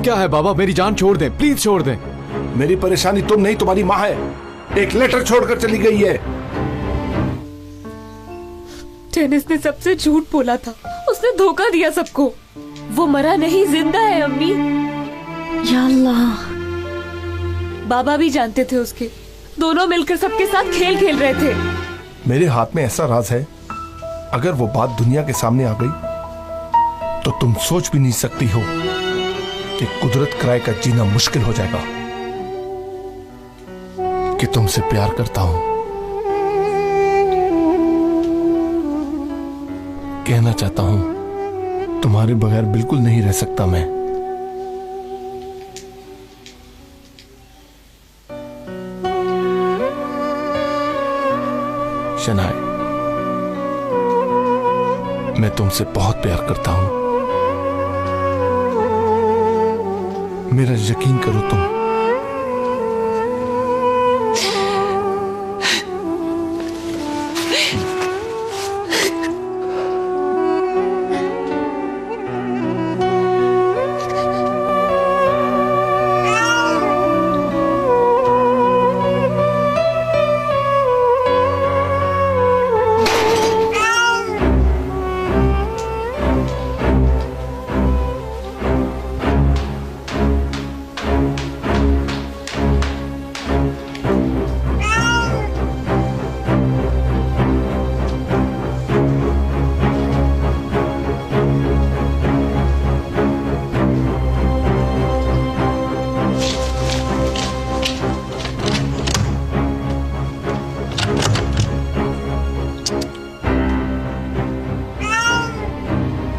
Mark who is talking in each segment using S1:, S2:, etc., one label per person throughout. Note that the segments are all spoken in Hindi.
S1: क्या है बाबा, मेरी जान छोड़ दें, प्लीज छोड़ दें।
S2: मेरी परेशानी तुम नहीं, तुम्हारी माँ है। एक लेटर छोड़कर चली गई है।
S3: डेनिस ने सबसे झूठ बोला था, उसने धोखा दिया सबको। वो मरा नहीं, जिंदा है अम्मी।
S4: या अल्लाह।
S3: बाबा भी जानते थे उसके, दोनों मिलकर सबके साथ खेल खेल रहे थे।
S2: मेरे हाथ में ऐसा राज है, अगर वो बात दुनिया के सामने आ गई तो तुम सोच भी नहीं सकती हो कि कुदरत कराए का जीना मुश्किल हो जाएगा। कि तुमसे प्यार करता हूं, कहना चाहता हूं तुम्हारे बगैर बिल्कुल नहीं रह सकता मैं। शनाए, मैं तुमसे बहुत प्यार करता हूं। मेरा यकीन करो तुम।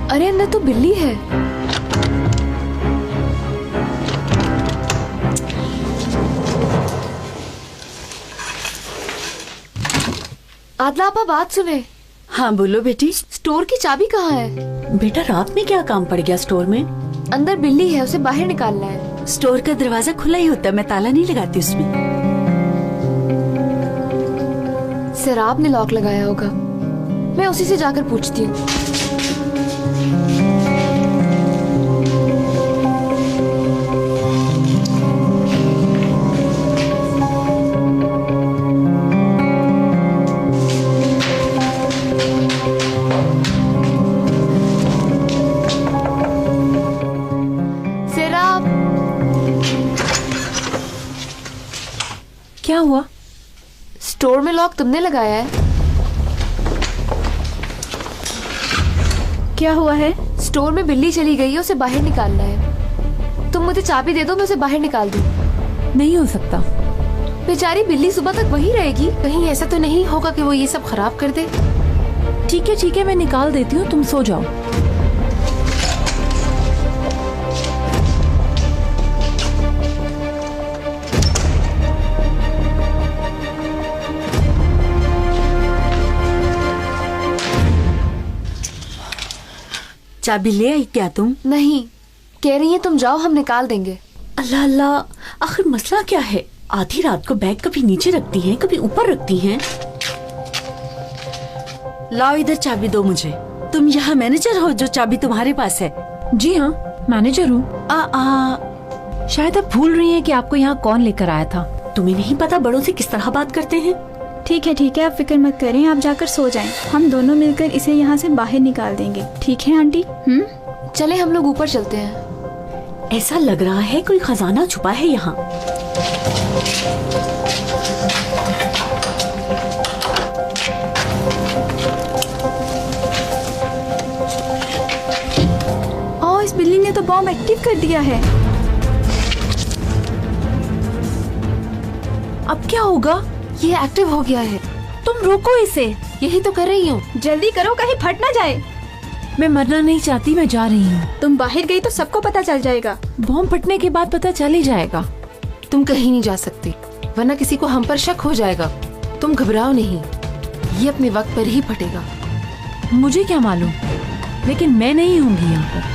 S3: अरे अंदर तो बिल्ली है। आदला आपा बात सुने।
S4: हाँ बोलो बेटी।
S3: स्टोर की चाबी कहाँ है?
S4: बेटा रात में क्या काम पड़ गया स्टोर में?
S3: अंदर बिल्ली है, उसे बाहर निकालना है।
S4: स्टोर का दरवाजा खुला ही होता है, मैं ताला नहीं लगाती उसमें।
S3: सिराब ने लॉक लगाया होगा, मैं उसी से जाकर पूछती हूँ।
S4: क्या हुआ?
S3: स्टोर में लॉक तुमने लगाया है।
S4: क्या हुआ है?
S3: स्टोर में बिल्ली चली गई है, उसे बाहर निकालना है। तुम मुझे चाबी दे दो, मैं उसे बाहर निकाल दूं।
S4: नहीं हो सकता।
S3: बेचारी बिल्ली सुबह तक वहीं रहेगी। कहीं ऐसा तो नहीं होगा कि वो ये सब खराब कर दे।
S4: ठीक है, मैं निकाल देती हूँ, तुम सो जाओ। चाबी ले आई क्या तुम?
S3: नहीं, कह रही है तुम जाओ, हम निकाल देंगे।
S4: अल्लाह अल्लाह, आखिर मसला क्या है? आधी रात को बैग कभी नीचे रखती हैं, कभी ऊपर रखती हैं। लाओ इधर चाबी दो मुझे। तुम यहाँ मैनेजर हो जो चाबी तुम्हारे पास है?
S5: जी हाँ, मैनेजर हूँ। शायद आप भूल रही हैं कि आपको यहाँ कौन लेकर आया था।
S4: तुम्हें नहीं पता बड़ों से किस तरह बात करते हैं?
S6: ठीक है, आप फिक्र मत करें, आप जाकर सो जाएं। हम दोनों मिलकर इसे यहाँ से बाहर निकाल देंगे। ठीक है आंटी?
S3: चले हम लोग ऊपर चलते हैं।
S4: ऐसा लग रहा है कोई खजाना छुपा है यहाँ।
S6: ओह, इस बिल्ली ने तो बॉम्ब एक्टिव कर दिया है।
S5: अब क्या होगा?
S3: ये एक्टिव हो गया है।
S5: तुम रोको इसे।
S3: यही तो कर रही हूँ।
S6: जल्दी करो, कहीं फट ना जाए।
S5: मैं मरना नहीं चाहती, मैं जा रही हूँ।
S6: तुम बाहर गई तो सबको पता चल जाएगा।
S5: बॉम्ब फटने के बाद पता चल ही जाएगा।
S3: तुम कहीं नहीं जा सकती, वरना किसी को हम पर शक हो जाएगा। तुम घबराओ नहीं, ये अपने वक्त पर ही फटेगा।
S5: मुझे क्या मालूम, लेकिन मैं नहीं होंगी यहाँ पर।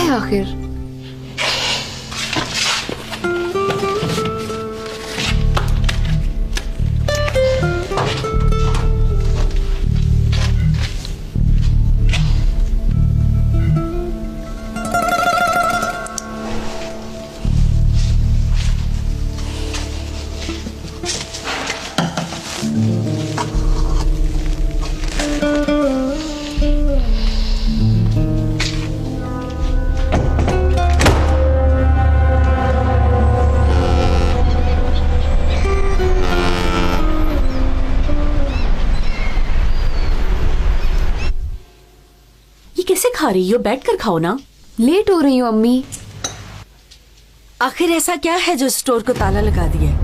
S3: है आखिर?
S4: कैसे खा रही हो? बैठ कर खाओ ना।
S3: लेट हो रही हूँ अम्मी।
S4: आखिर ऐसा क्या है जो स्टोर को ताला लगा दिया है?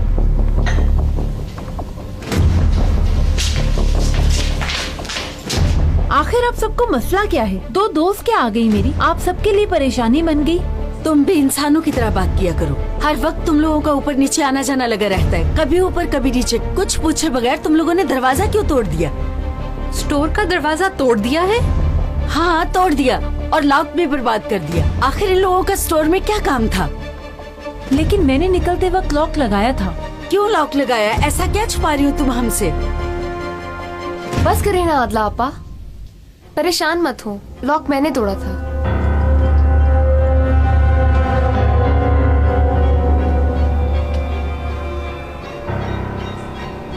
S5: आखिर आप सबको मसला क्या है? दो दोस्त क्या आ गई मेरी, आप सबके लिए परेशानी बन गई।
S4: तुम भी इंसानों की तरह बात किया करो। हर वक्त तुम लोगों का ऊपर नीचे आना जाना लगा रहता है, कभी ऊपर कभी नीचे। कुछ पूछे बगैर तुम लोगों ने दरवाजा क्यों तोड़ दिया?
S3: स्टोर का दरवाजा तोड़ दिया है?
S4: हाँ, तोड़ दिया और लॉक भी बर्बाद कर दिया। आखिर इन लोगों का स्टोर में क्या काम था?
S5: लेकिन मैंने निकलते वक्त लॉक लगाया था।
S4: क्यों लॉक लगाया? ऐसा क्या छुपा रही हो तुम हमसे?
S3: बस करें ना आदला आपा, परेशान मत हो। लॉक मैंने तोड़ा था।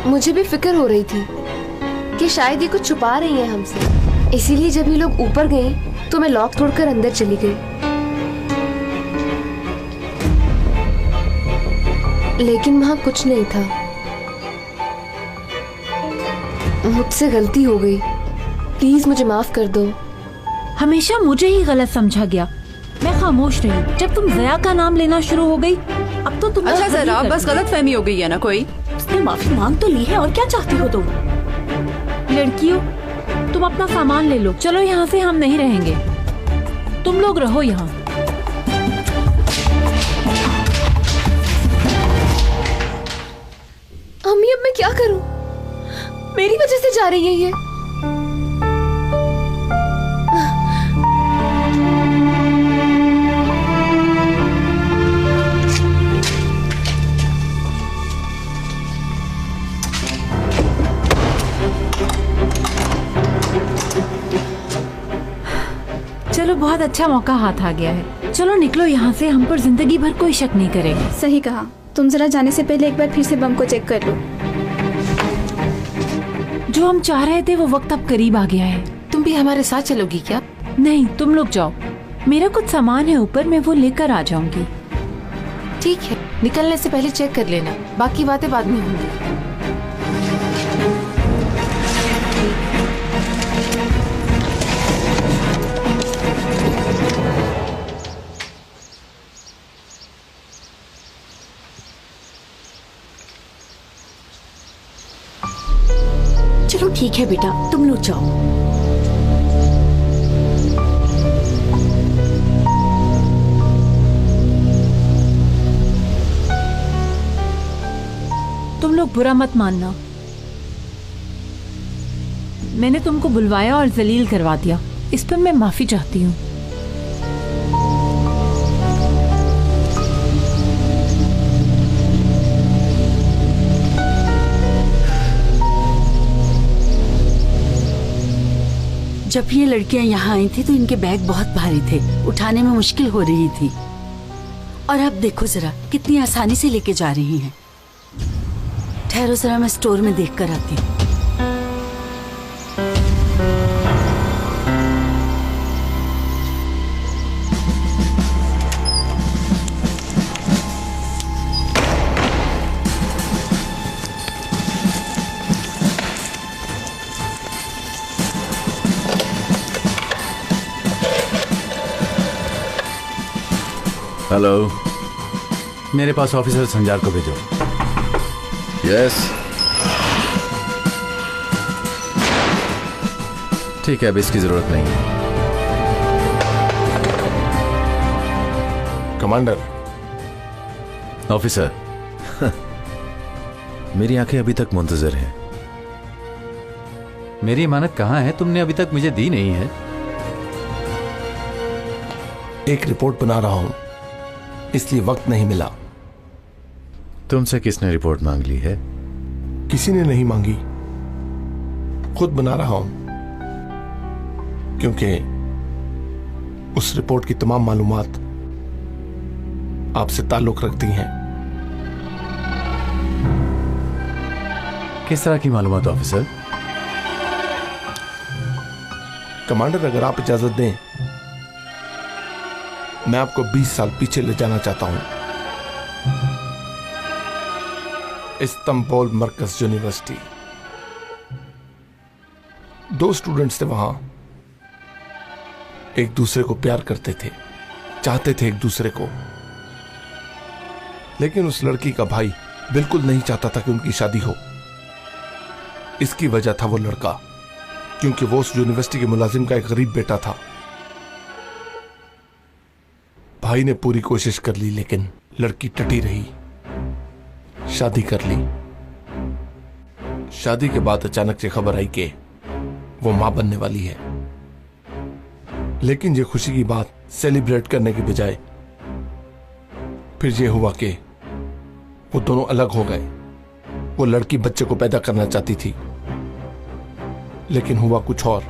S3: मुझे भी फिक्र हो रही थी कि शायद ये कुछ छुपा रही हैं हमसे, इसीलिए जब ये लोग ऊपर गए तो मैं लॉक तोड़कर अंदर चली गई। लेकिन वहां कुछ नहीं था। मुझसे गलती हो गई, प्लीज मुझे माफ कर दो।
S5: हमेशा मुझे ही गलत समझा गया, मैं खामोश रही। जब तुम जया का नाम लेना शुरू हो गई, अब तो तुम
S7: अच्छा जरा बस गलतफहमी हो गई है ना कोई।
S4: उसने माफी मांग तो ली है, और क्या चाहती हो तुम?
S5: लड़कियों, तुम अपना सामान ले लो, चलो यहाँ से हम नहीं रहेंगे, तुम लोग रहो यहाँ।
S3: अम्मी अब मैं क्या करूं? मेरी वजह से जा रही है ये।
S5: चलो बहुत अच्छा मौका हाथ आ गया है, चलो निकलो यहाँ से, हम पर जिंदगी भर कोई शक नहीं करेगा।
S6: सही कहा। तुम जरा जाने से पहले एक बार फिर से बम को चेक कर लो।
S5: जो हम चाह रहे थे वो वक्त अब करीब आ गया है।
S3: तुम भी हमारे साथ चलोगी क्या?
S5: नहीं, तुम लोग जाओ, मेरा कुछ सामान है ऊपर, मैं वो लेकर आ जाऊंगी।
S3: ठीक है, निकलने से पहले चेक कर लेना, बाकी बातें बाद में होंगी।
S4: चलो ठीक है बेटा, तुम लोग जाओ।
S5: तुम लोग बुरा मत मानना, मैंने तुमको बुलवाया और जलील करवा दिया, इस पर मैं माफी चाहती हूँ।
S4: जब ये लड़कियां यहाँ आई थी तो इनके बैग बहुत भारी थे, उठाने में मुश्किल हो रही थी। और अब देखो जरा कितनी आसानी से लेके जा रही हैं। ठहरो जरा, मैं स्टोर में देख कर आती हूँ।
S8: हेलो, मेरे पास ऑफिसर संजार को भेजो।
S9: यस।
S8: ठीक है, अब इसकी जरूरत नहीं है।
S2: कमांडर।
S8: ऑफिसर, मेरी आंखें अभी तक मुंतजर हैं। मेरी इमानत कहाँ है? तुमने अभी तक मुझे दी नहीं है।
S2: एक रिपोर्ट बना रहा हूं, इसलिए वक्त नहीं मिला।
S9: तुमसे किसने रिपोर्ट मांग ली है?
S2: किसी ने नहीं मांगी, खुद बना रहा हूं, क्योंकि उस रिपोर्ट की तमाम मालूमात आपसे ताल्लुक रखती हैं।
S8: किस तरह की मालूमात ऑफिसर?
S2: कमांडर, अगर आप इजाजत दें, मैं आपको 20 साल पीछे ले जाना चाहता हूं। इस्तांबुल मरकज यूनिवर्सिटी। 2 स्टूडेंट्स थे वहां, एक दूसरे को प्यार करते थे, चाहते थे एक दूसरे को, लेकिन उस लड़की का भाई बिल्कुल नहीं चाहता था कि उनकी शादी हो। इसकी वजह था वो लड़का, क्योंकि वो उस यूनिवर्सिटी के मुलाजिम का एक गरीब बेटा था। भाई ने पूरी कोशिश कर ली, लेकिन लड़की टटी रही, शादी कर ली। शादी के बाद अचानक से खबर आई कि वो मां बनने वाली है। लेकिन ये खुशी की बात सेलिब्रेट करने के बजाय फिर ये हुआ कि वो दोनों अलग हो गए। वो लड़की बच्चे को पैदा करना चाहती थी, लेकिन हुआ कुछ और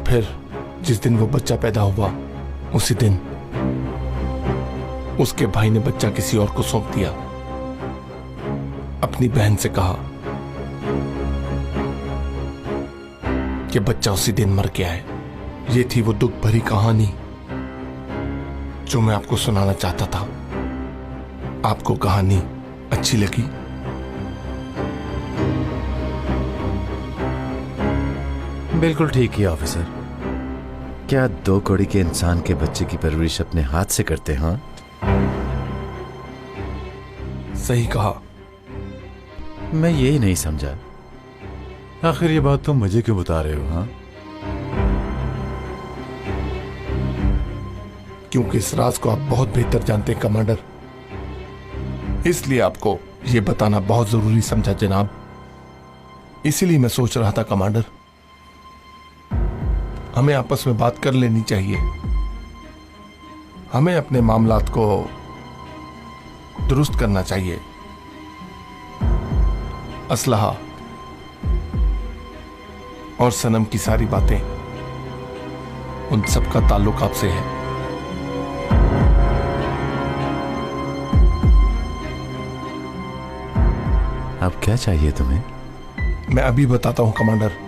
S2: फिर जिस दिन वो बच्चा पैदा हुआ, उसी दिन उसके भाई ने बच्चा किसी और को सौंप दिया। अपनी बहन से कहा कि बच्चा उसी दिन मर गया है। ये थी वो दुख भरी कहानी जो मैं आपको सुनाना चाहता था। आपको कहानी अच्छी लगी?
S9: बिल्कुल ठीक किया ऑफिसर। क्या 2 कौड़ी के इंसान के बच्चे की परवरिश अपने हाथ से करते हैं?
S2: सही कहा।
S9: मैं यही नहीं समझा,
S8: आखिर ये बात तुम मुझे क्यों बता रहे हो? हाँ,
S2: क्योंकि इस राज को आप बहुत बेहतर जानते हैं कमांडर, इसलिए आपको यह बताना बहुत जरूरी समझा जनाब। इसीलिए मैं सोच रहा था कमांडर, हमें आपस में बात कर लेनी चाहिए। हमें अपने मामलात को दुरुस्त करना चाहिए। असलहा और सनम की सारी बातें, उन सब का ताल्लुक आपसे है।
S9: अब क्या चाहिए तुम्हें?
S2: मैं अभी बताता हूं कमांडर।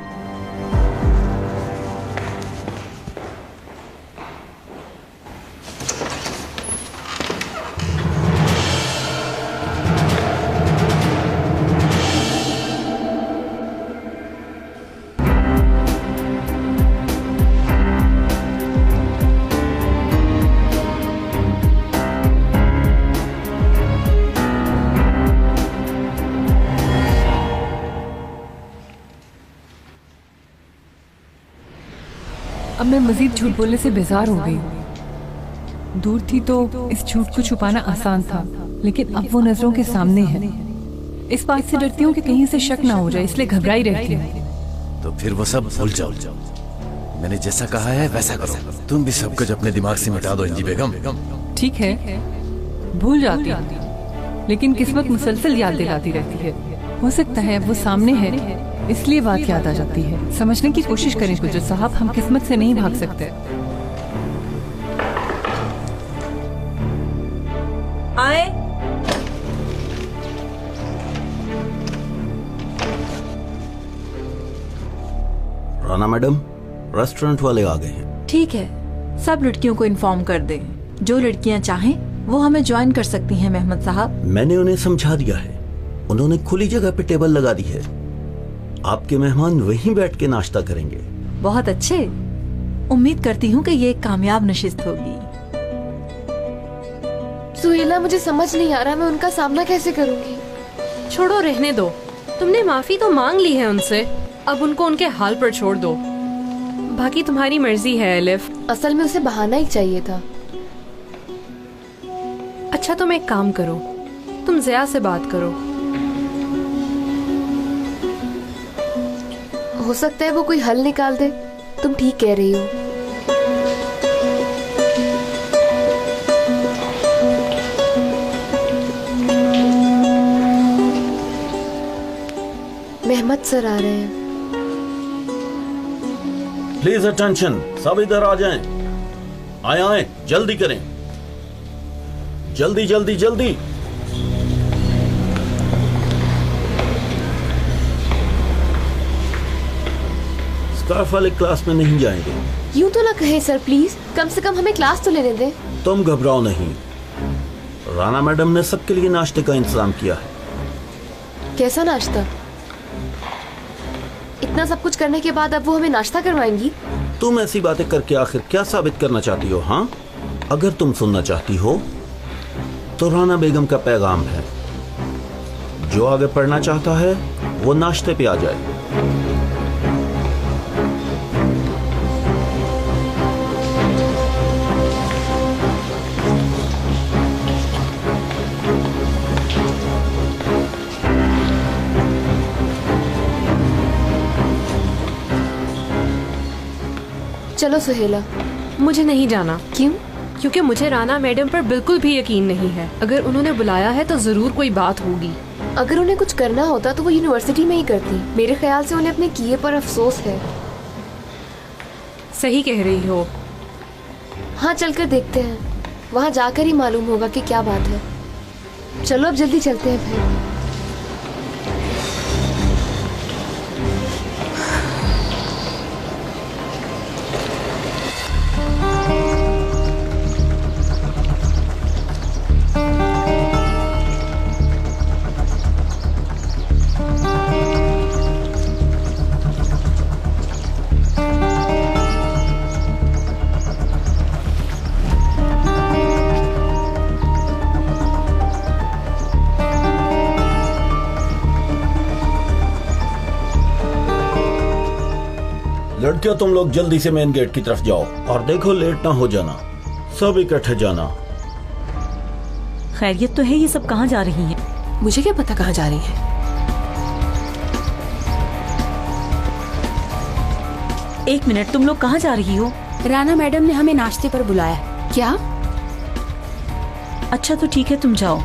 S10: अब मैं मजीद झूठ बोलने से बेजार हो गई। दूर थी तो इस झूठ को छुपाना आसान था, लेकिन अब वो नजरों के सामने है। इस बात से डरती हूँ कि कहीं से शक ना हो जाए, इसलिए घबराई रहती हूँ।
S9: तो फिर वो सब भूल जाओ। मैंने जैसा कहा है वैसा करो। तुम भी सब कुछ अपने दिमाग से मिटा दो इंजी बेगम।
S10: ठीक है, भूल जाती हूँ, लेकिन किस्मत मुसलसल याद दिलाती रहती है। हो सकता है वो सामने है, इसलिए बात याद आ जाती है। समझने की कोशिश करें गुजर साहब, हम किस्मत से नहीं भाग सकते।
S5: आए।
S11: राना मैडम, रेस्टोरेंट वाले आ गए हैं।
S5: ठीक है, सब लड़कियों को इन्फॉर्म कर दें। जो लड़कियां चाहें वो हमें ज्वाइन कर सकती हैं मेहमद साहब।
S11: मैंने उन्हें समझा दिया है, उन्होंने खुली जगह पे टेबल लगा दी है। आपके मेहमान वहीं बैठ के नाश्ता करेंगे।
S5: बहुत अच्छे, उम्मीद करती हूँ कि ये एक कामयाब नशिस्त होगी।
S3: सुहेला, मुझे समझ नहीं आ रहा मैं उनका सामना कैसे करूंगी।
S7: छोड़ो, रहने दो। तुमने माफी तो मांग ली है उनसे, अब उनको उनके हाल पर छोड़ दो। बाकी तुम्हारी मर्जी है एलिफ।
S3: असल में उसे बहाना ही चाहिए था।
S7: अच्छा, तुम एक काम करो, तुम ज़िया से बात करो।
S3: हो सकता है वो कोई हल निकाल दे। तुम ठीक कह रही हो। मेहमद सर आ रहे हैं।
S11: प्लीज अटेंशन, सब इधर आ जाएं। आए आए, जल्दी करें, जल्दी जल्दी जल्दी। स्कार्फ वाले क्लास में नहीं जाएंगे।
S3: यूं तो ना कहें सर, प्लीज कम से कम हमें क्लास तो लेने दें।
S11: तुम घबराओ नहीं, राना मैडम ने सबके लिए नाश्ते का इंतजाम किया है।
S3: कैसा नाश्ता? इतना सब कुछ करने के बाद अब वो हमें नाश्ता करवाएंगी?
S11: तुम ऐसी बातें करके आखिर क्या साबित करना चाहती हो? हाँ, अगर तुम सुनना चाहती हो तो राना बेगम का पैगाम है, जो आगे पढ़ना चाहता है वो नाश्ते पे आ जाए।
S3: चलो सुहेला।
S7: मुझे नहीं जाना।
S3: क्यों?
S7: क्योंकि मुझे राना मैडम पर बिल्कुल भी यकीन नहीं है। अगर उन्होंने बुलाया है तो जरूर कोई बात होगी।
S3: अगर उन्हें कुछ करना होता तो वो यूनिवर्सिटी में ही करती। मेरे ख्याल से उन्हें अपने किए पर अफसोस है।
S7: सही कह रही हो।
S3: हाँ, चलकर देखते हैं, वहाँ जाकर ही मालूम होगा कि क्या बात है। चलो अब जल्दी चलते हैं फिर।
S11: लड़कियों, तुम लोग जल्दी से मेन गेट की तरफ जाओ और देखो लेट ना हो जाना। सब इकट्ठे जाना।
S5: खैरियत तो है, ये सब कहाँ जा रही हैं?
S12: मुझे क्या पता कहाँ जा रही हैं।
S5: एक मिनट, तुम लोग कहाँ जा रही हो?
S12: राना मैडम ने हमें नाश्ते पर बुलाया। क्या?
S5: अच्छा तो ठीक है, तुम जाओ।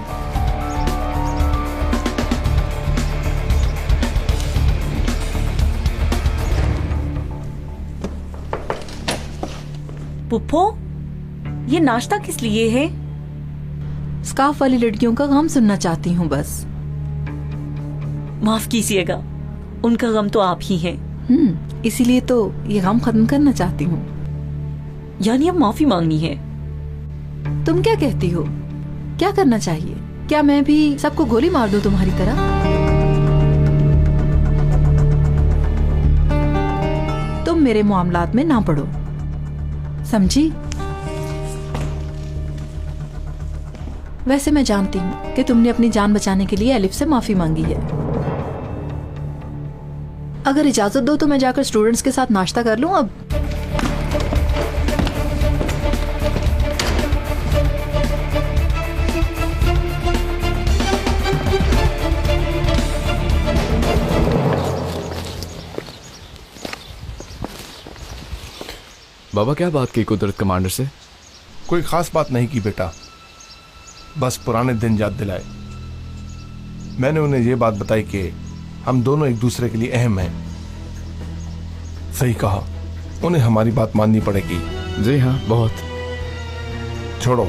S5: पुप्पो, ये नाश्ता किस लिए है?
S10: स्कार्फ वाली लड़कियों का गम सुनना चाहती हूँ बस।
S5: माफ कीजिएगा, उनका गम तो आप ही हैं।
S10: इसीलिए तो ये गम खत्म करना चाहती हूँ।
S5: यानी अब माफी मांगनी है?
S10: तुम क्या कहती हो? क्या करना चाहिए? क्या मैं भी सबको गोली मार दूं तुम्हारी तरह? तुम मेरे मामलात में ना पड़ो, समझी? वैसे मैं जानती हूँ कि तुमने अपनी जान बचाने के लिए एलिफ से माफी मांगी है। अगर इजाजत दो तो मैं जाकर स्टूडेंट्स के साथ नाश्ता कर लूँ अब।
S1: बाबा क्या बात की कुदरत कमांडर से?
S2: कोई खास बात नहीं की बेटा, बस पुराने दिन याद दिलाए। मैंने उन्हें ये बात बताई कि हम दोनों एक दूसरे के लिए अहम हैं। सही कहा, उन्हें हमारी बात माननी पड़ेगी।
S1: जी हाँ, बहुत।
S2: छोड़ो,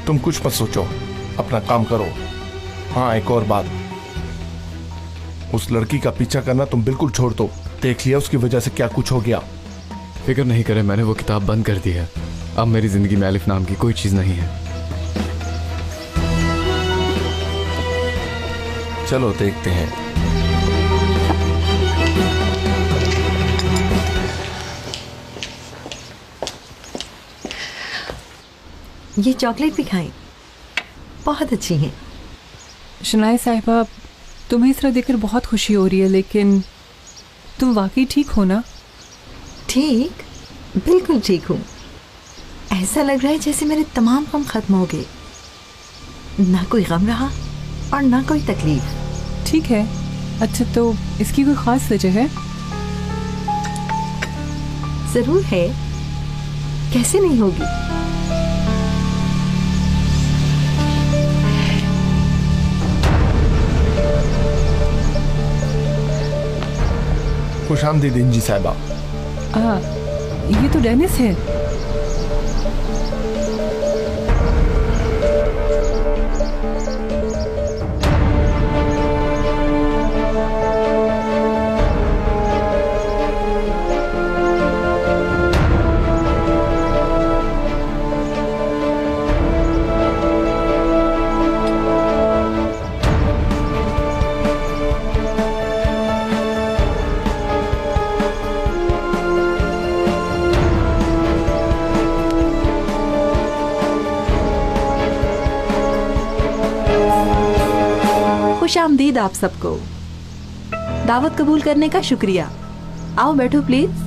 S2: तुम कुछ मत सोचो, अपना काम करो। हाँ, एक और बात, उस लड़की का पीछा करना तुम बिल्कुल छोड़ दो। देख लिया उसकी वजह से क्या कुछ हो गया।
S1: फिक्र नहीं करें, मैंने वो किताब बंद कर दी है। अब मेरी जिंदगी में एलिफ नाम की कोई चीज नहीं है।
S2: चलो देखते हैं।
S13: ये चॉकलेट भी खाएं, बहुत अच्छी है।
S10: शनाया साहिबा, तुम्हें इस तरह देखकर बहुत खुशी हो रही है, लेकिन तुम वाकई ठीक हो ना?
S13: ठीक, बिल्कुल ठीक हूँ। ऐसा लग रहा है जैसे मेरे तमाम गम खत्म हो गए। ना कोई गम रहा और ना कोई तकलीफ।
S10: ठीक है। अच्छा, तो इसकी कोई खास वजह है?
S13: जरूर है, कैसे नहीं होगी।
S2: खुशामदीद इंजी साहिबा।
S10: ये तो डेनिस है।
S13: खुशामदीद आप सबको। दावत कबूल करने का शुक्रिया। आओ बैठो प्लीज।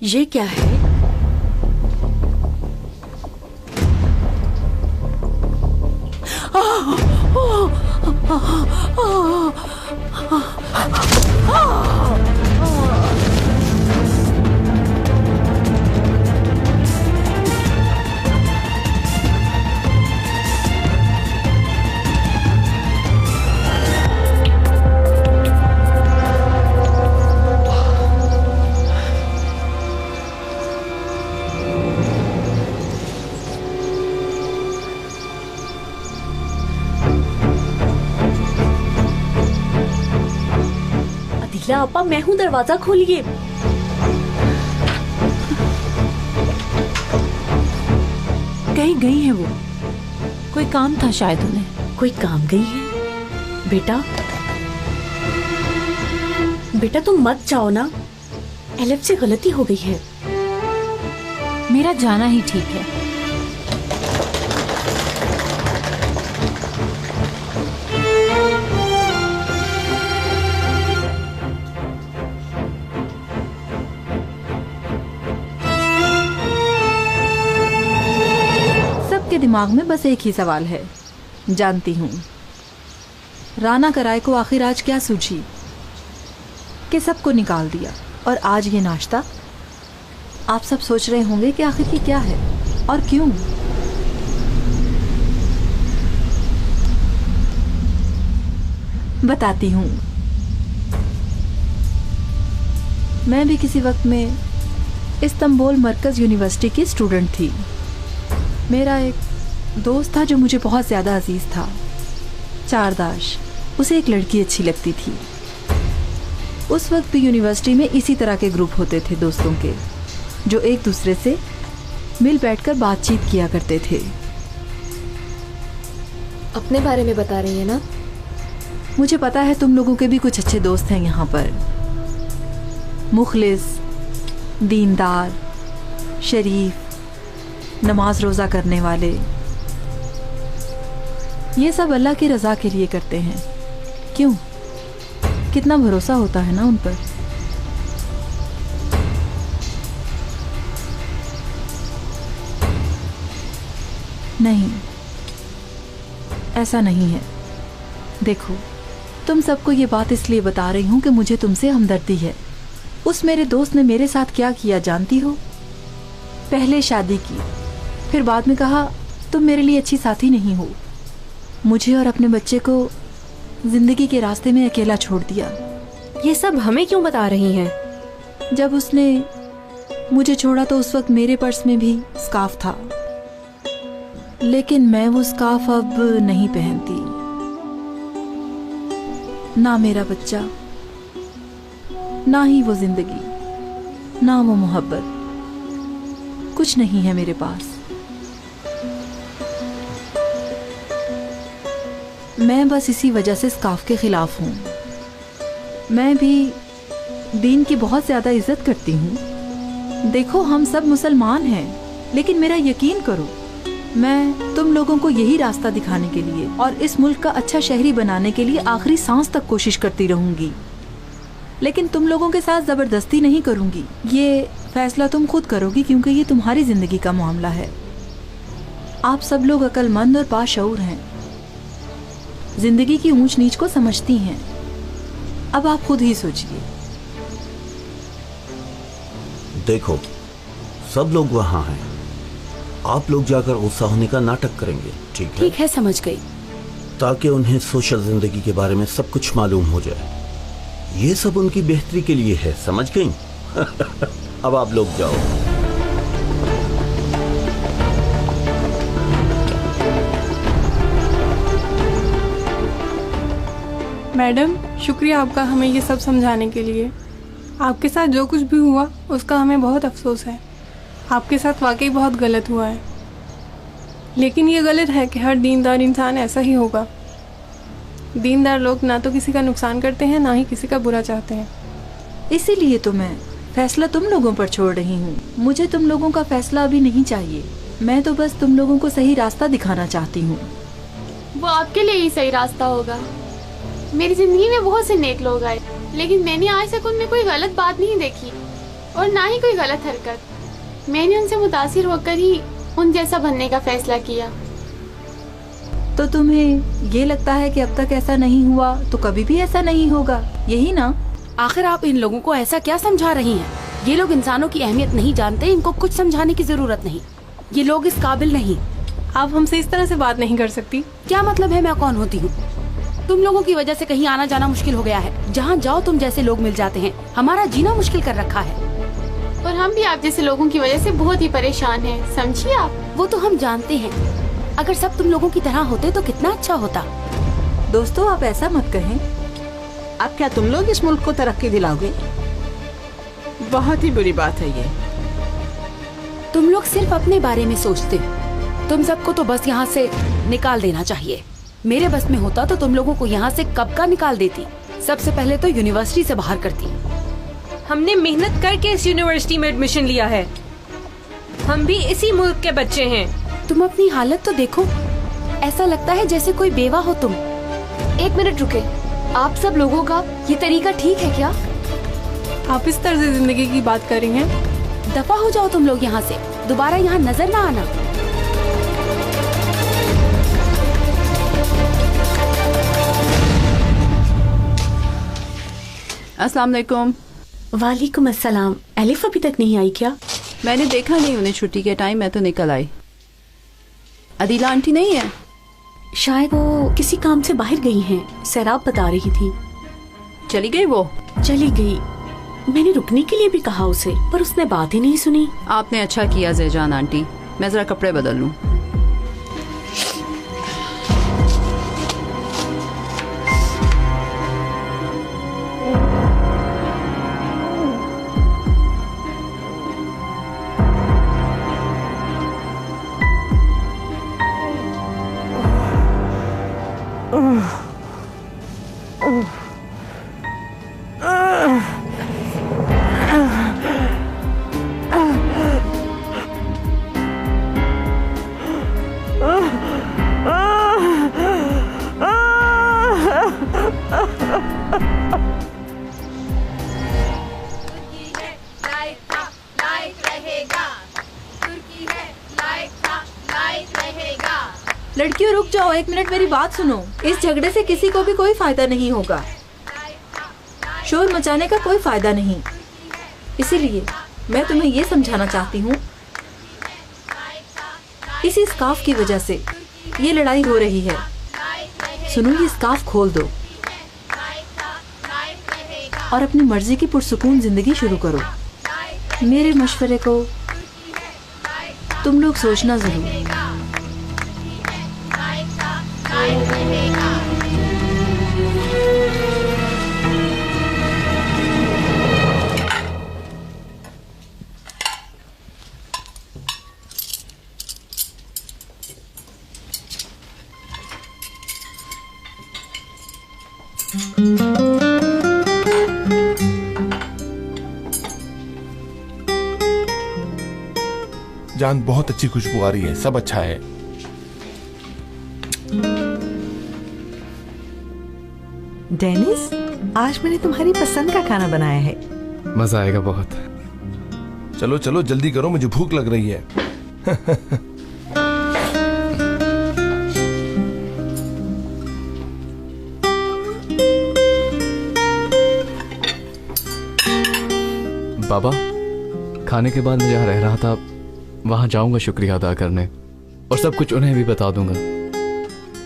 S4: ये क्या है?
S14: आपा मैं हूँ, दरवाजा खोलिए।
S5: कहीं गई है वो? कोई काम था शायद उन्हें।
S14: कोई काम गई है? बेटा तुम मत जाओ ना, एलिफ से गलती हो गई है।
S5: मेरा जाना ही ठीक है।
S13: दिमाग में बस एक ही सवाल है, जानती हूँ राना कराए को आखिर आज क्या सूझी कि सबको निकाल दिया, और आज ये नाश्ता। आप सब सोच रहे होंगे कि आखिर ये क्या है और क्यों। बताती हूँ। मैं भी किसी वक्त में इस्तांबुल मरकज यूनिवर्सिटी की स्टूडेंट थी। मेरा एक दोस्त था जो मुझे बहुत ज़्यादा अजीज था। चारदाश, उसे एक लड़की अच्छी लगती थी। उस वक्त भी यूनिवर्सिटी में इसी तरह के ग्रुप होते थे दोस्तों के, जो एक दूसरे से मिल बैठकर बातचीत किया करते थे।
S3: अपने बारे में बता रही है ना?
S13: मुझे पता है तुम लोगों के भी कुछ अच्छे दोस्त हैं यहाँ पर, मुखलिस, दीनदार, शरीफ, नमाज रोज़ा करने वाले। ये सब अल्लाह की रज़ा के लिए करते हैं। क्यों? कितना भरोसा होता है ना उन पर। नहीं, ऐसा नहीं है। देखो, तुम सबको ये बात इसलिए बता रही हूँ कि मुझे तुमसे हमदर्दी है। उस मेरे दोस्त ने मेरे साथ क्या किया जानती हो? पहले शादी की, फिर बाद में कहा तुम मेरे लिए अच्छी साथी नहीं हो। मुझे और अपने बच्चे को जिंदगी के रास्ते में अकेला छोड़ दिया।
S7: ये सब हमें क्यों बता रही हैं?
S13: जब उसने मुझे छोड़ा तो उस वक्त मेरे पर्स में भी स्कार्फ था, लेकिन मैं वो स्कार्फ अब नहीं पहनती। ना मेरा बच्चा, ना ही वो जिंदगी, ना वो मोहब्बत, कुछ नहीं है मेरे पास। मैं बस इसी वजह से स्कार्फ के खिलाफ हूँ। मैं भी दीन की बहुत ज्यादा इज्जत करती हूँ। देखो, हम सब मुसलमान हैं, लेकिन मेरा यकीन करो, मैं तुम लोगों को यही रास्ता दिखाने के लिए और इस मुल्क का अच्छा शहरी बनाने के लिए आखिरी सांस तक कोशिश करती रहूंगी। लेकिन तुम लोगों के साथ जबरदस्ती नहीं करूंगी। ये फैसला तुम खुद करोगी, क्योंकि ये तुम्हारी जिंदगी का मामला है। आप सब लोग अक्लमंद और बाशऊर हैं, जिंदगी की ऊंच नीच को समझती हैं। अब आप खुद ही सोचिए।
S11: देखो, सब लोग वहां हैं, आप लोग जाकर गुस्सा होने का नाटक करेंगे, ठीक है?
S12: ठीक है, समझ गई।
S11: ताकि उन्हें सोशल जिंदगी के बारे में सब कुछ मालूम हो जाए। ये सब उनकी बेहतरी के लिए है, समझ गई? अब आप लोग जाओ।
S15: मैडम, शुक्रिया आपका हमें ये सब समझाने के लिए। आपके साथ जो कुछ भी हुआ उसका हमें बहुत अफसोस है। आपके साथ वाकई बहुत गलत हुआ है, लेकिन ये गलत है कि हर दीनदार इंसान ऐसा ही होगा। दीनदार लोग ना तो किसी का नुकसान करते हैं, ना ही किसी का बुरा चाहते हैं।
S13: इसीलिए तो मैं फैसला तुम लोगों पर छोड़ रही हूँ। मुझे तुम लोगों का फैसला अभी नहीं चाहिए। मैं तो बस तुम लोगों को सही रास्ता दिखाना चाहती हूँ।
S16: वो आपके लिए ही सही रास्ता होगा। मेरी जिंदगी में बहुत से नेक लोग आए, लेकिन मैंने आज तक उनमें कोई गलत बात नहीं देखी और ना ही कोई गलत हरकत। मैंने उनसे मुतासिर होकर ही उन जैसा बनने का फैसला किया।
S13: तो तुम्हें ये लगता है कि अब तक ऐसा नहीं हुआ तो कभी भी ऐसा नहीं होगा, यही ना?
S12: आखिर आप इन लोगों को ऐसा क्या समझा रही हैं? ये लोग इंसानों की अहमियत नहीं जानते, इनको कुछ समझाने की जरूरत नहीं। ये लोग इस काबिल नहीं।
S15: आप हमसे इस तरह से बात नहीं कर सकती।
S12: क्या मतलब है मैं कौन होती हूँ? तुम लोगों की वजह से कहीं आना जाना मुश्किल हो गया है। जहाँ जाओ तुम जैसे लोग मिल जाते हैं। हमारा जीना मुश्किल कर रखा है।
S16: और हम भी आप जैसे लोगों की वजह से बहुत ही परेशान हैं, समझिए आप।
S12: वो तो हम जानते हैं। अगर सब तुम लोगों की तरह होते तो कितना अच्छा होता।
S13: दोस्तों, आप ऐसा मत कहें।
S17: अब क्या तुम लोग इस मुल्क को तरक्की दिलाओगे? बहुत ही बुरी बात है ये।
S12: तुम लोग सिर्फ अपने बारे में सोचते हो। तुम सबको तो बस यहाँ से निकाल देना चाहिए। मेरे बस में होता तो तुम लोगों को यहाँ से कब का निकाल देती। सबसे पहले तो यूनिवर्सिटी से बाहर करती।
S7: हमने मेहनत करके इस यूनिवर्सिटी में एडमिशन लिया है। हम भी इसी मुल्क के बच्चे हैं।
S12: तुम अपनी हालत तो देखो। ऐसा लगता है जैसे कोई बेवा हो तुम।
S3: एक मिनट रुके। आप सब लोगों का ये तरीका ठीक है क्या?
S15: आप इस तरह से जिंदगी की बात कर रही हैं?
S12: दफा हो जाओ तुम लोग यहाँ से। दोबारा यहाँ नजर ना आना।
S17: अस्सलाम वालेकुम।
S14: वालेकुम अस्सलाम। एलिफ अभी तक नहीं आई क्या?
S17: मैंने देखा नहीं उन्हें छुट्टी के टाइम, मैं तो निकल आई। अदीला आंटी नहीं है?
S14: शायद वो किसी काम से बाहर गई हैं। सैराब बता रही थी।
S17: चली गई वो?
S14: चली गई। मैंने रुकने के लिए भी कहा उसे, पर उसने बात ही नहीं सुनी।
S17: आपने अच्छा किया ज़ेजान आंटी। मैं जरा कपड़े बदल लूं।
S13: लड़कियों रुक जाओ, 1 मिनट मेरी बात सुनो। इस झगड़े से किसी को भी कोई फायदा नहीं होगा। शोर मचाने का कोई फायदा नहीं। इसीलिए मैं तुम्हें ये समझाना चाहती हूँ, इसी स्कार्फ की वजह से ये लड़ाई हो रही है। सुनो, ये स्कार्फ खोल दो और अपनी मर्जी की पुरसुकून जिंदगी शुरू करो। मेरे मशवरे को तुम लोग सोचना जरूर।
S2: जान, बहुत अच्छी खुशबू आ रही है, सब अच्छा है।
S18: डेनिस, आज मैंने तुम्हारी पसंद का खाना बनाया है।
S1: मजा आएगा बहुत।
S2: चलो चलो जल्दी करो, मुझे भूख लग रही है।
S1: बाबा, खाने के बाद मैं जहाँ रह रहा था वहां जाऊंगा शुक्रिया अदा करने, और सब कुछ उन्हें भी बता दूंगा।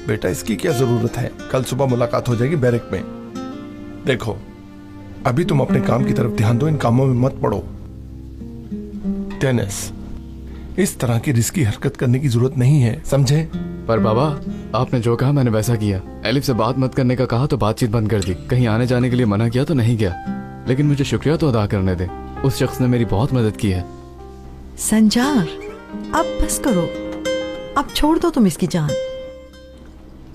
S2: बेटा, इसकी क्या जरूरत है? कल सुबह मुलाकात हो जाएगी बैरक में। देखो, अभी तुम अपने काम की तरफ ध्यान दो, इन कामों में मत पड़ो। डेनिस, इस तरह की रिस्की हरकत करने की जरूरत नहीं है, समझे?
S1: पर बाबा, आपने जो कहा मैंने वैसा किया। एलिफ से बात मत करने का कहा तो बातचीत बंद कर दी, कहीं आने जाने के लिए मना किया तो नहीं गया। लेकिन मुझे शुक्रिया तो अदा करने दे, उस शख्स ने मेरी बहुत मदद की है।
S18: संजार, अब बस करो, अब छोड़ दो तुम इसकी जान।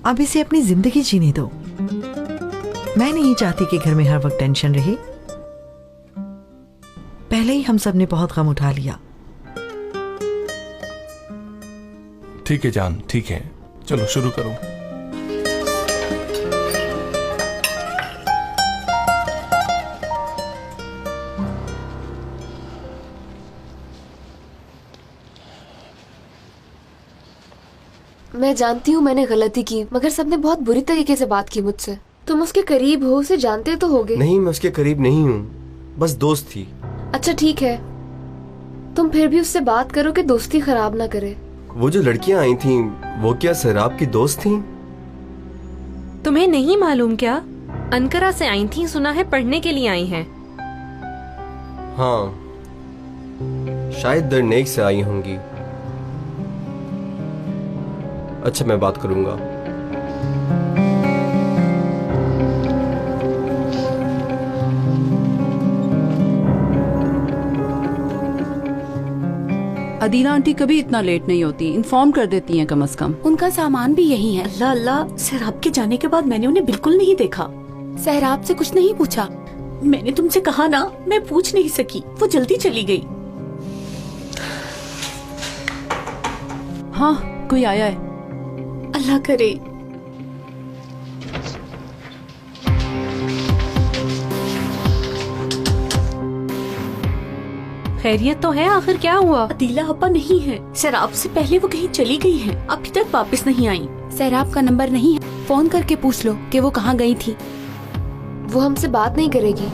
S18: अब इसे अपनी जिंदगी जीने दो। मैं नहीं चाहती कि घर में हर वक्त टेंशन रहे। पहले ही हम सब ने बहुत गम उठा लिया।
S2: ठीक है जान, ठीक है, चलो शुरू करो।
S3: मैं जानती हूँ मैंने गलती की, मगर सबने बहुत बुरी तरीके से बात की मुझसे। तुम उसके करीब हो, उसे जानते तो होगे।
S19: नहीं, मैं उसके करीब नहीं हूँ, बस दोस्त थी।
S3: अच्छा ठीक है, तुम फिर भी उससे बात करो कि दोस्ती खराब ना करे।
S19: वो जो लड़कियां आई थीं, वो क्या सैराब की दोस्त थीं?
S7: तुम्हें नहीं मालूम क्या? अनकरा से आई थी, सुना है पढ़ने के लिए आई हैं।
S19: हाँ, शायद दरनेक से आई होंगी। अच्छा, मैं बात करूंगा।
S12: अदीला आंटी कभी इतना लेट नहीं होती, इन्फॉर्म कर देती हैं कम से कम।
S14: उनका सामान भी यही है। अल्लाह अल्लाह, सहराब के जाने के बाद मैंने उन्हें बिल्कुल नहीं देखा। सहराब से कुछ नहीं पूछा। मैंने तुमसे कहा ना, मैं पूछ नहीं सकी, वो जल्दी चली गई।
S12: हाँ, कोई आया है।
S14: अल्लाह करे।
S7: खैरियत तो है? आखिर क्या हुआ?
S14: अदीला अपा नहीं है, सहराब से पहले वो कहीं चली गई हैं, अभी तक वापस नहीं आई। सहराब का नंबर नहीं है, फोन करके पूछ लो कि वो कहाँ गई थी।
S3: वो हमसे बात नहीं करेगी।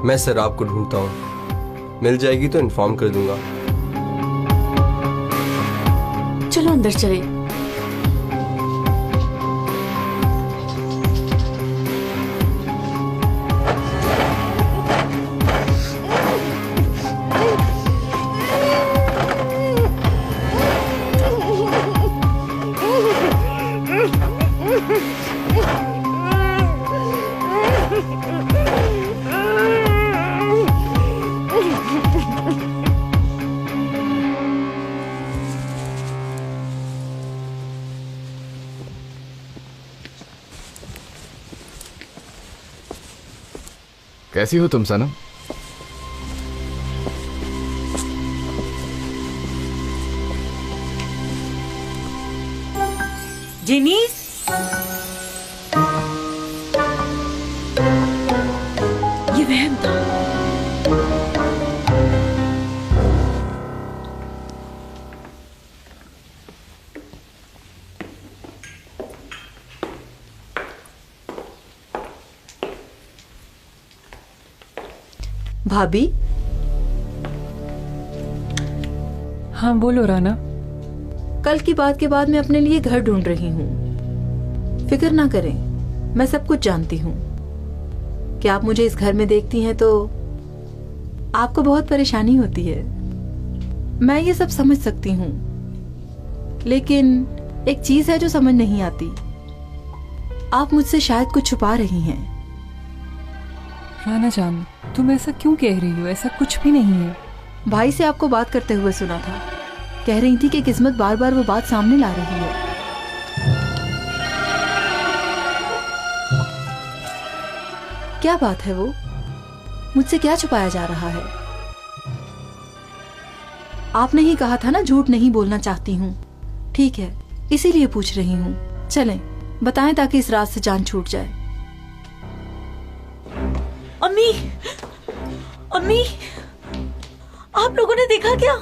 S19: मैं सहराब को ढूंढता हूँ, मिल जाएगी तो इन्फॉर्म कर दूंगा।
S14: चलो अंदर चले।
S1: कैसी हो तुम सनम?
S5: जेनीस, ये वहम था।
S13: भाभी।
S10: हाँ बोलो राना।
S13: कल की बात के बाद मैं अपने लिए घर ढूंढ रही हूँ। फिक्र ना करें, मैं सब कुछ जानती हूँ। कि आप मुझे इस घर में देखती हैं तो आपको बहुत परेशानी होती है, मैं ये सब समझ सकती हूँ। लेकिन एक चीज है जो समझ नहीं आती, आप मुझसे शायद कुछ छुपा रही हैं।
S10: राना जान, तुम ऐसा क्यों कह रही हो? ऐसा कुछ भी नहीं है।
S13: भाई से आपको बात करते हुए सुना था, कह रही थी कि किस्मत बार बार वो बात सामने ला रही है। क्या बात है वो? मुझसे क्या छुपाया जा रहा है? आपने ही कहा था ना झूठ नहीं बोलना चाहती हूँ। ठीक है, इसीलिए पूछ रही हूँ। चलें, बताएं ताकि इस रात से जान छूट जाए।
S5: अम्मी, अम्मी, आप लोगों ने देखा क्या?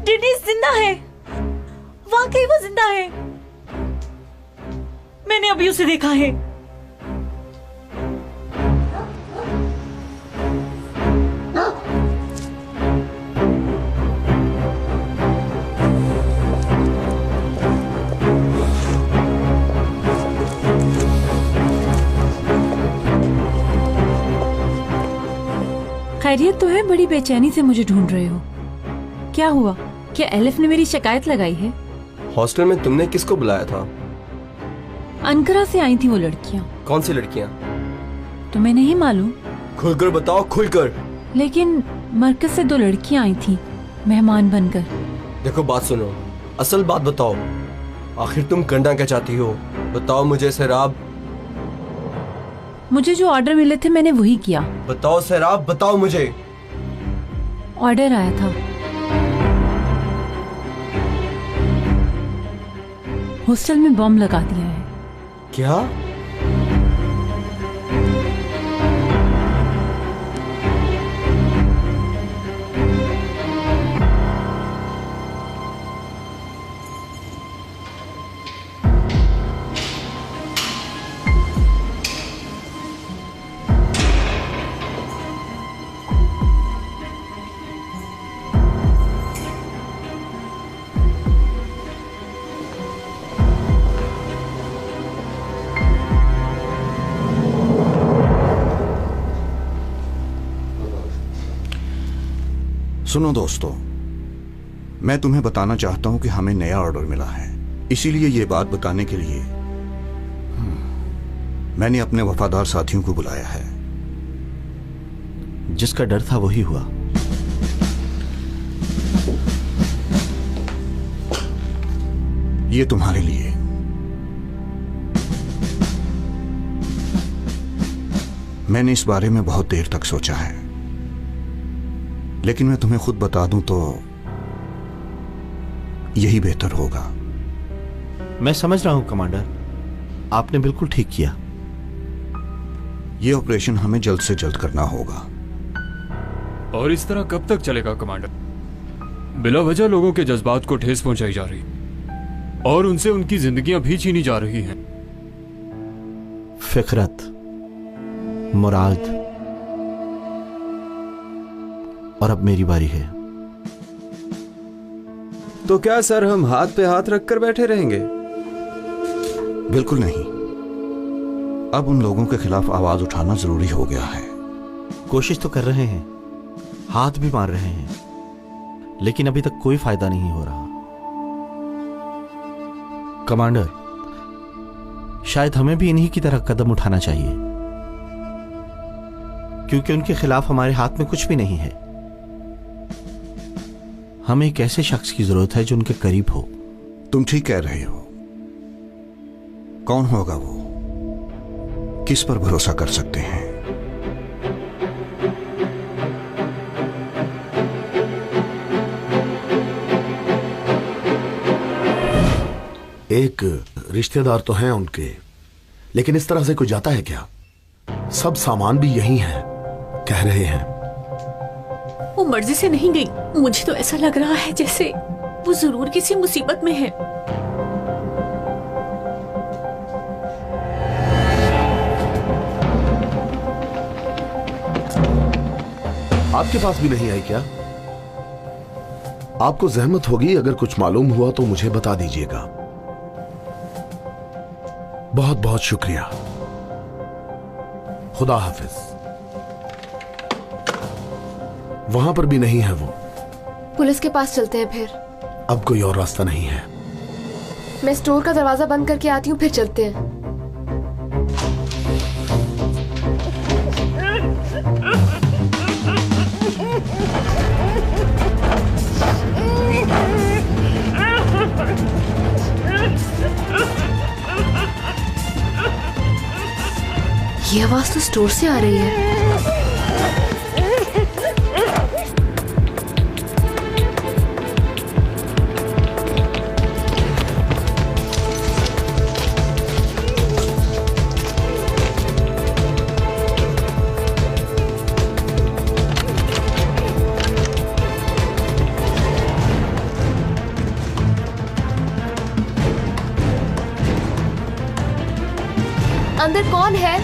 S5: डेनिस जिंदा है, वाकई वो जिंदा है। मैंने अभी उसे देखा है। खैरियत तो है? बड़ी बेचैनी से मुझे ढूंढ रहे हो, क्या हुआ? क्या एलिफ ने मेरी शिकायत लगाई है?
S19: हॉस्टल में तुमने किसको बुलाया था?
S5: अनकरा से आई थी वो लड़कियां।
S19: कौन सी लड़कियां?
S5: तुम्हें नहीं मालूम?
S19: खुलकर बताओ, खुलकर।
S5: लेकिन मरकज से 2 लड़कियां आई थी मेहमान बनकर।
S19: देखो बात सुनो, असल बात बताओ, आखिर तुम करना क्या चाहती हो? बताओ मुझे सैराब।
S5: मुझे जो ऑर्डर मिले थे मैंने वही किया।
S19: बताओ सैराब, बताओ मुझे।
S5: ऑर्डर आया था, हॉस्टल में बम लगा दिया है।
S19: क्या?
S20: सुनो दोस्तों, मैं तुम्हें बताना चाहता हूं कि हमें नया ऑर्डर मिला है, इसीलिए ये बात बताने के लिए मैंने अपने वफादार साथियों को बुलाया है।
S9: जिसका डर था वही हुआ।
S20: ये तुम्हारे लिए। मैंने इस बारे में बहुत देर तक सोचा है, लेकिन मैं तुम्हें खुद बता दूं तो यही बेहतर होगा।
S9: मैं समझ रहा हूं कमांडर, आपने बिल्कुल ठीक किया।
S20: यह ऑपरेशन हमें जल्द से जल्द करना होगा।
S21: और इस तरह कब तक चलेगा कमांडर? बिला वजह लोगों के जज्बात को ठेस पहुंचाई जा रही और उनसे उनकी जिंदगियां भी छीनी जा रही हैं।
S9: फिकरत, मुराद, और अब मेरी बारी है।
S22: तो क्या सर हम हाथ पे हाथ रखकर बैठे रहेंगे?
S20: बिल्कुल नहीं। अब उन लोगों के खिलाफ आवाज उठाना जरूरी हो गया है।
S9: कोशिश तो कर रहे हैं, हाथ भी मार रहे हैं, लेकिन अभी तक कोई फायदा नहीं हो रहा। कमांडर, शायद हमें भी इन्हीं की तरह कदम उठाना चाहिए, क्योंकि उनके खिलाफ हमारे हाथ में कुछ भी नहीं है। हमें एक ऐसे शख्स की जरूरत है जो उनके करीब हो।
S20: तुम ठीक कह रहे हो। कौन होगा वो? किस पर भरोसा कर सकते हैं?
S6: एक रिश्तेदार तो हैं उनके, लेकिन इस तरह से कोई जाता है क्या? सब सामान भी यही है, कह रहे हैं।
S14: वो मर्जी से नहीं गई। मुझे तो ऐसा लग रहा है जैसे वो जरूर किसी मुसीबत में है।
S6: आपके पास भी नहीं आई क्या? आपको जहमत होगी, अगर कुछ मालूम हुआ तो मुझे बता दीजिएगा। बहुत बहुत शुक्रिया। खुदा हाफिज। वहां पर भी नहीं है वो।
S3: पुलिस के पास चलते हैं फिर।
S6: अब कोई और रास्ता नहीं है।
S3: मैं स्टोर का दरवाजा बंद करके आती हूँ, फिर चलते हैं। ये आवाज तो स्टोर से आ रही है। अंदर कौन है?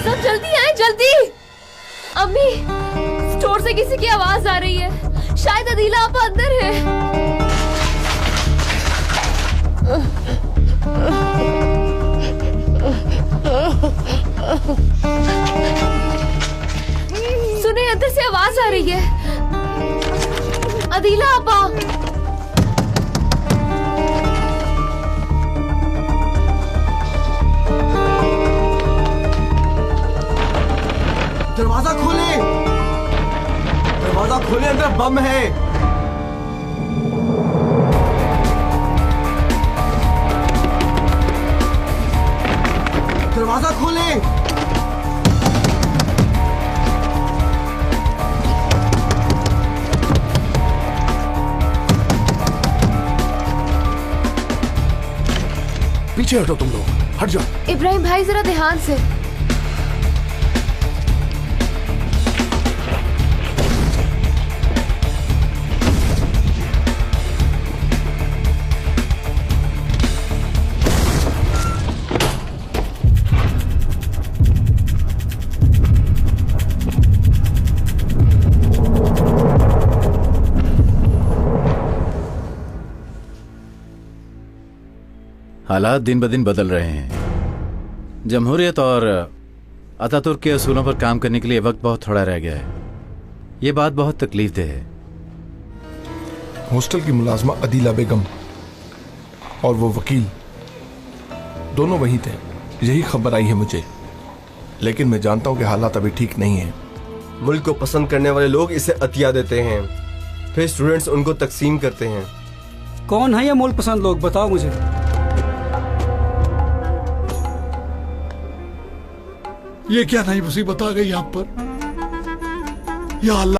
S3: सब जल्दी आए, जल्दी। अम्मी, स्टोर से किसी की आवाज आ रही है। शायद अदीला आपा अंदर है। सुने, अंदर से आवाज आ रही है। अदीला आपा।
S19: दरवाजा खोले, दरवाजा खोले, अंदर बम है। दरवाजा खोले।
S6: पीछे हटो तुम लोग, हट जाओ।
S3: इब्राहिम भाई, जरा ध्यान से।
S9: हालात दिन ब दिन बदल रहे हैं। जमहूरियत और अतातुर्क के असूलों पर काम करने के लिए वक्त बहुत थोड़ा रह गया है। ये बात बहुत तकलीफदेह है।
S2: हॉस्टल की मुलाजमा अदीला बेगम और वो वकील दोनों वही थे, यही खबर आई है मुझे। लेकिन मैं जानता हूं कि हालात अभी ठीक नहीं है।
S19: मुल्क को पसंद करने वाले लोग इसे अतिया देते हैं, फिर स्टूडेंट्स उनको तकसीम करते हैं।
S8: कौन है ये मुल्क पसंद लोग, बताओ मुझे।
S23: ये क्या नई मुसीबत आ गई यहाँ पर? या अल्लाह।